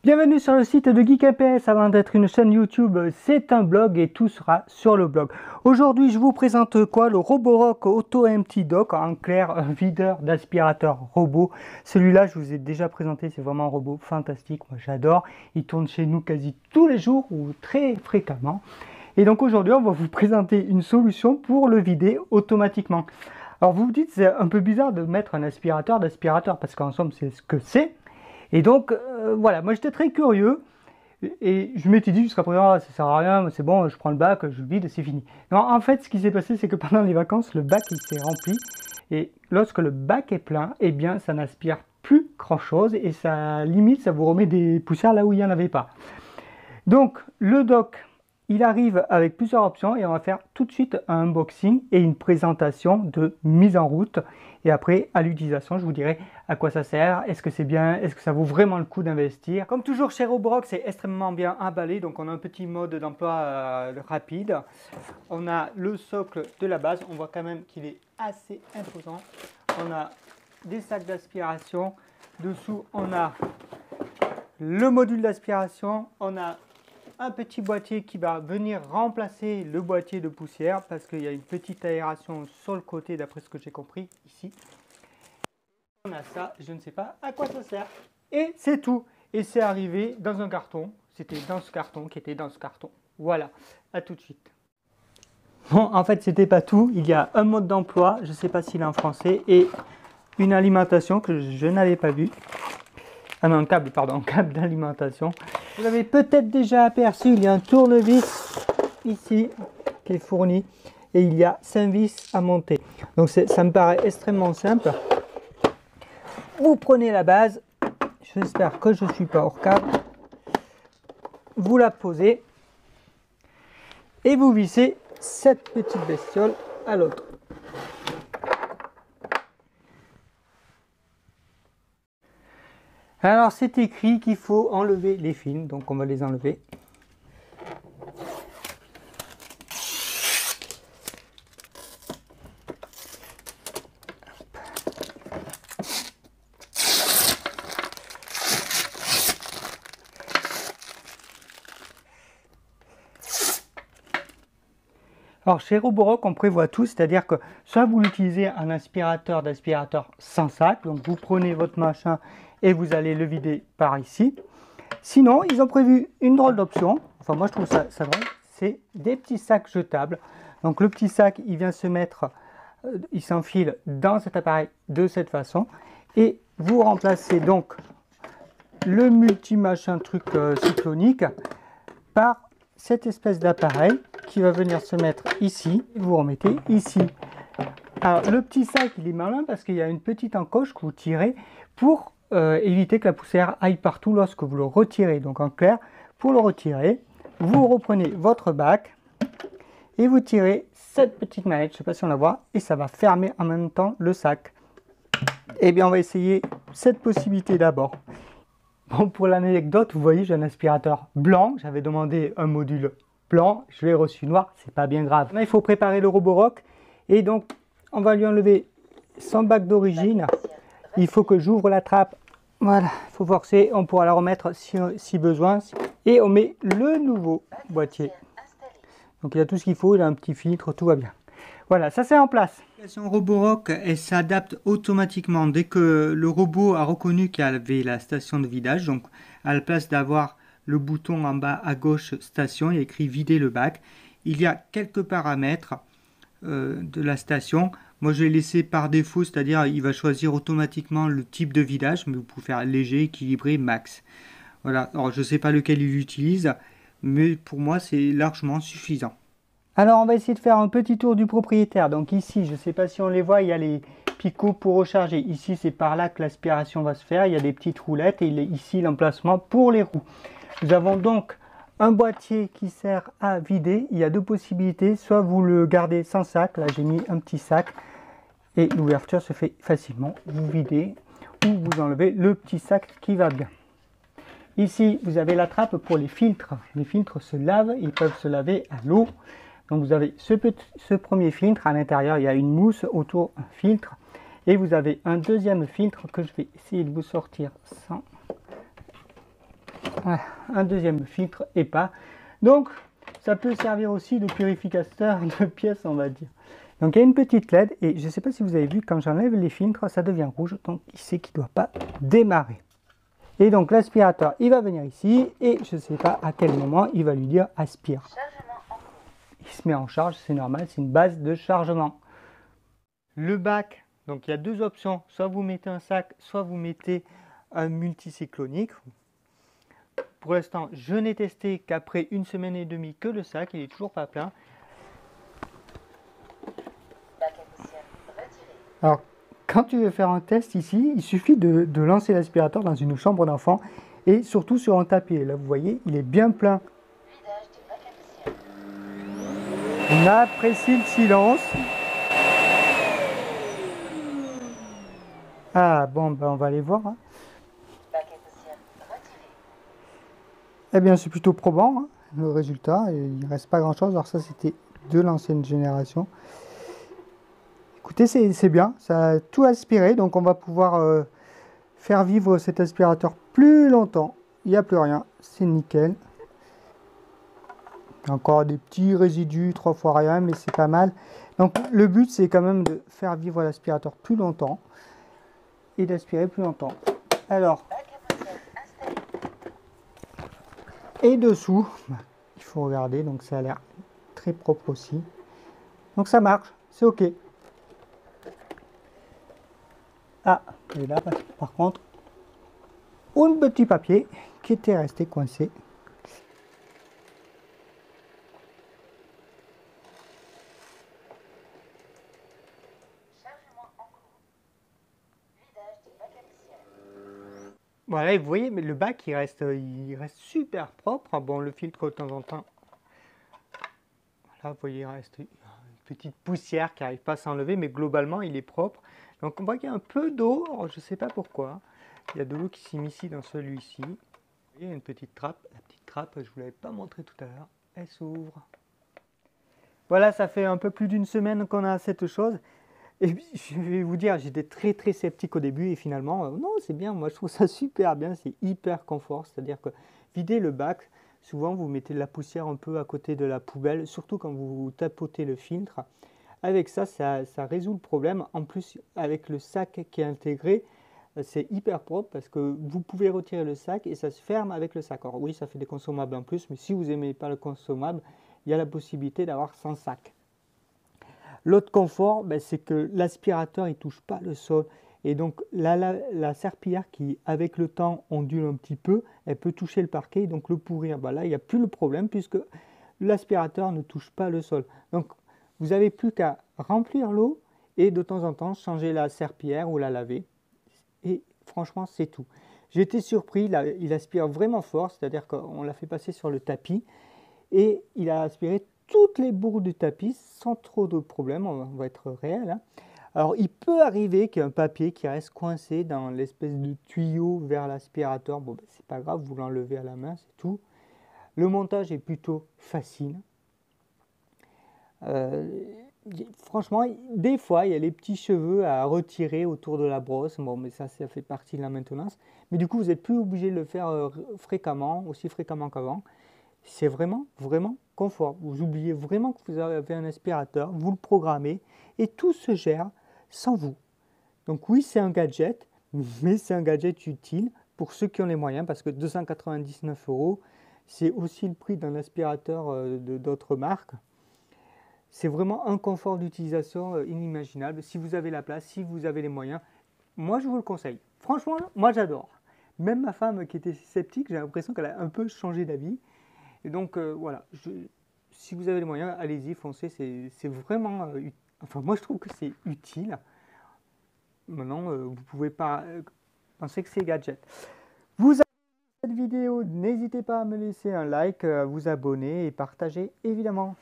Bienvenue sur le site de Geek APS. Avant d'être une chaîne YouTube, c'est un blog et tout sera sur le blog. Aujourd'hui, je vous présente quoi? Le Roborock Auto Empty Dock, en clair, un videur d'aspirateur robot. Celui-là, je vous ai déjà présenté, c'est vraiment un robot fantastique. Moi, j'adore. Il tourne chez nous quasi tous les jours ou très fréquemment. Et donc aujourd'hui, on va vous présenter une solution pour le vider automatiquement. Alors vous vous dites, c'est un peu bizarre de mettre un aspirateur d'aspirateur parce qu'en somme, c'est ce que c'est. Et donc, voilà, moi j'étais très curieux et je m'étais dit jusqu'à présent, ça sert à rien, c'est bon, je prends le bac, je le vide et c'est fini. Non, en fait, ce qui s'est passé, c'est que pendant les vacances, le bac il s'est rempli et lorsque le bac est plein, eh bien, ça n'aspire plus grand-chose et ça limite, ça vous remet des poussières là où il n'y en avait pas. Donc, le dock, il arrive avec plusieurs options et on va faire tout de suite un unboxing et une présentation de mise en route. Et après, à l'utilisation, je vous dirai à quoi ça sert, est-ce que c'est bien, est-ce que ça vaut vraiment le coup d'investir. Comme toujours chez Roborock, c'est extrêmement bien emballé, donc on a un petit mode d'emploi rapide. On a le socle de la base, on voit quand même qu'il est assez imposant. On a des sacs d'aspiration, dessous on a le module d'aspiration, on a un petit boîtier qui va venir remplacer le boîtier de poussière parce qu'il y a une petite aération sur le côté d'après ce que j'ai compris ici. On a ça, je ne sais pas à quoi ça sert. Et c'est tout. Et c'est arrivé dans un carton. C'était dans ce carton qui était dans ce carton. Voilà, à tout de suite. Bon, en fait, c'était pas tout. Il y a un mode d'emploi, je ne sais pas s'il est en français, et une alimentation que je n'avais pas vue. Ah non, un câble, pardon, un câble d'alimentation. Vous l'avez peut-être déjà aperçu, il y a un tournevis ici qui est fourni et il y a 5 vis à monter. Donc ça me paraît extrêmement simple. Vous prenez la base, j'espère que je ne suis pas hors câble. Vous la posez et vous vissez cette petite bestiole à l'autre. Alors c'est écrit qu'il faut enlever les fils, donc on va les enlever. Alors chez Roborock, on prévoit tout, c'est-à-dire que soit vous l'utilisez un aspirateur d'aspirateur sans sac, donc vous prenez votre machin et vous allez le vider par ici. Sinon, ils ont prévu une drôle d'option, enfin moi je trouve ça drôle, c'est des petits sacs jetables. Donc le petit sac, il vient se mettre, il s'enfile dans cet appareil de cette façon et vous remplacez donc le multi-machin truc cyclonique par cette espèce d'appareil qui va venir se mettre ici, vous remettez ici. Alors le petit sac il est malin parce qu'il y a une petite encoche que vous tirez pour éviter que la poussière aille partout lorsque vous le retirez. Donc en clair, pour le retirer, vous reprenez votre bac et vous tirez cette petite manette, je ne sais pas si on la voit, et ça va fermer en même temps le sac. Eh bien on va essayer cette possibilité d'abord. Bon, pour l'anecdote, vous voyez, j'ai un aspirateur blanc, j'avais demandé un module blanc, je l'ai reçu noir, c'est pas bien grave. Là, il faut préparer le Roborock et donc on va lui enlever son bac d'origine. Il faut que j'ouvre la trappe, voilà, il faut forcer, on pourra la remettre si besoin. Et on met le nouveau boîtier. Donc il y a tout ce qu'il faut, il a un petit filtre, tout va bien. Voilà, ça c'est en place. L'application Roborock, elle s'adapte automatiquement dès que le robot a reconnu qu'il y avait la station de vidage. Donc à la place d'avoir le bouton en bas à gauche station, il y a écrit vider le bac. Il y a quelques paramètres de la station. Moi je l'ai laissé par défaut, c'est-à-dire il va choisir automatiquement le type de vidage, mais vous pouvez faire léger, équilibré, max. Voilà, alors je ne sais pas lequel il utilise, mais pour moi c'est largement suffisant. Alors on va essayer de faire un petit tour du propriétaire. Donc ici, je ne sais pas si on les voit, il y a les picots pour recharger. Ici c'est par là que l'aspiration va se faire. Il y a des petites roulettes et ici l'emplacement pour les roues. Nous avons donc un boîtier qui sert à vider. Il y a deux possibilités. Soit vous le gardez sans sac. Là j'ai mis un petit sac. Et l'ouverture se fait facilement. Vous videz ou vous enlevez le petit sac qui va bien. Ici vous avez la trappe pour les filtres. Les filtres se lavent. Ils peuvent se laver à l'eau. Donc vous avez ce premier filtre, à l'intérieur il y a une mousse autour d'un filtre et vous avez un deuxième filtre que je vais essayer de vous sortir sans. un deuxième filtre EPA. Donc ça peut servir aussi de purificateur de pièces, on va dire. Donc il y a une petite LED et je ne sais pas si vous avez vu, quand j'enlève les filtres, ça devient rouge, donc il sait qu'il ne doit pas démarrer. Et donc l'aspirateur, il va venir ici et je ne sais pas à quel moment il va lui dire aspire. Il se met en charge, c'est normal, c'est une base de chargement. Le bac, donc il y a deux options, soit vous mettez un sac, soit vous mettez un multicyclonique. Pour l'instant, je n'ai testé qu'après 1 semaine et demie que le sac, il n'est toujours pas plein. Alors, quand tu veux faire un test ici, il suffit de lancer l'aspirateur dans une chambre d'enfant et surtout sur un tapis. Là, vous voyez, il est bien plein. On apprécie le silence. Ah bon, ben on va aller voir. Hein. Eh bien, c'est plutôt probant, hein, le résultat. Il ne reste pas grand-chose. Alors ça, c'était de l'ancienne génération. Écoutez, c'est bien. Ça a tout aspiré. Donc, on va pouvoir faire vivre cet aspirateur plus longtemps. Il n'y a plus rien. C'est nickel. Encore des petits résidus, 3 fois rien, mais c'est pas mal. Donc, le but, c'est quand même de faire vivre l'aspirateur plus longtemps et d'aspirer plus longtemps. Alors, et dessous, il faut regarder, donc ça a l'air très propre aussi. Donc ça marche, c'est ok. Ah, et là, par contre, un petit papier qui était resté coincé. Voilà, vous voyez, mais le bac, il reste super propre. Bon, le filtre, de temps en temps, voilà, vous voyez, il reste une petite poussière qui n'arrive pas à s'enlever, mais globalement, il est propre. Donc, on voit qu'il y a un peu d'eau, je ne sais pas pourquoi. Il y a de l'eau qui s'immisce dans celui-ci. Vous voyez, il y a une petite trappe. La petite trappe, je ne vous l'avais pas montré tout à l'heure. Elle s'ouvre. Voilà, ça fait un peu plus d'1 semaine qu'on a cette chose. Et je vais vous dire, j'étais très sceptique au début et finalement, non, c'est bien, moi je trouve ça super bien, c'est hyper confort, c'est-à-dire que vider le bac, souvent vous mettez de la poussière un peu à côté de la poubelle, surtout quand vous tapotez le filtre. Avec ça, ça résout le problème. En plus, avec le sac qui est intégré, c'est hyper propre parce que vous pouvez retirer le sac et ça se ferme avec le sac. Alors oui, ça fait des consommables en plus, mais si vous n'aimez pas le consommable, il y a la possibilité d'avoir sans sac. L'autre confort, ben, c'est que l'aspirateur ne touche pas le sol. Et donc la serpillière qui, avec le temps, ondule un petit peu, elle peut toucher le parquet et donc le pourrir. Ben là, il n'y a plus le problème puisque l'aspirateur ne touche pas le sol. Donc vous n'avez plus qu'à remplir l'eau et de temps en temps changer la serpillière ou la laver. Et franchement, c'est tout. J'ai été surpris, il aspire vraiment fort, c'est-à-dire qu'on l'a fait passer sur le tapis et il a aspiré toutes les bourres du tapis sans trop de problèmes, on va être réel. Hein. Alors il peut arriver qu'il y ait un papier qui reste coincé dans l'espèce de tuyau vers l'aspirateur. Bon, ben, c'est pas grave, vous l'enlevez à la main, c'est tout. Le montage est plutôt facile. Franchement, des fois, il y a les petits cheveux à retirer autour de la brosse. Bon, mais ça fait partie de la maintenance. Mais du coup, vous n'êtes plus obligé de le faire fréquemment, aussi fréquemment qu'avant. C'est vraiment confort. Vous oubliez vraiment que vous avez un aspirateur, vous le programmez et tout se gère sans vous. Donc oui, c'est un gadget, mais c'est un gadget utile pour ceux qui ont les moyens parce que 299 €, c'est aussi le prix d'un aspirateur d'autres marques. C'est vraiment un confort d'utilisation inimaginable. Si vous avez la place, si vous avez les moyens, moi je vous le conseille. Franchement, moi j'adore. Même ma femme qui était sceptique, j'ai l'impression qu'elle a un peu changé d'avis. Et donc voilà, si vous avez les moyens, allez-y, foncez, c'est vraiment, enfin moi je trouve que c'est utile. Maintenant, vous ne pouvez pas penser que c'est gadget. Vous avez cette vidéo, n'hésitez pas à me laisser un like, à vous abonner et partager évidemment.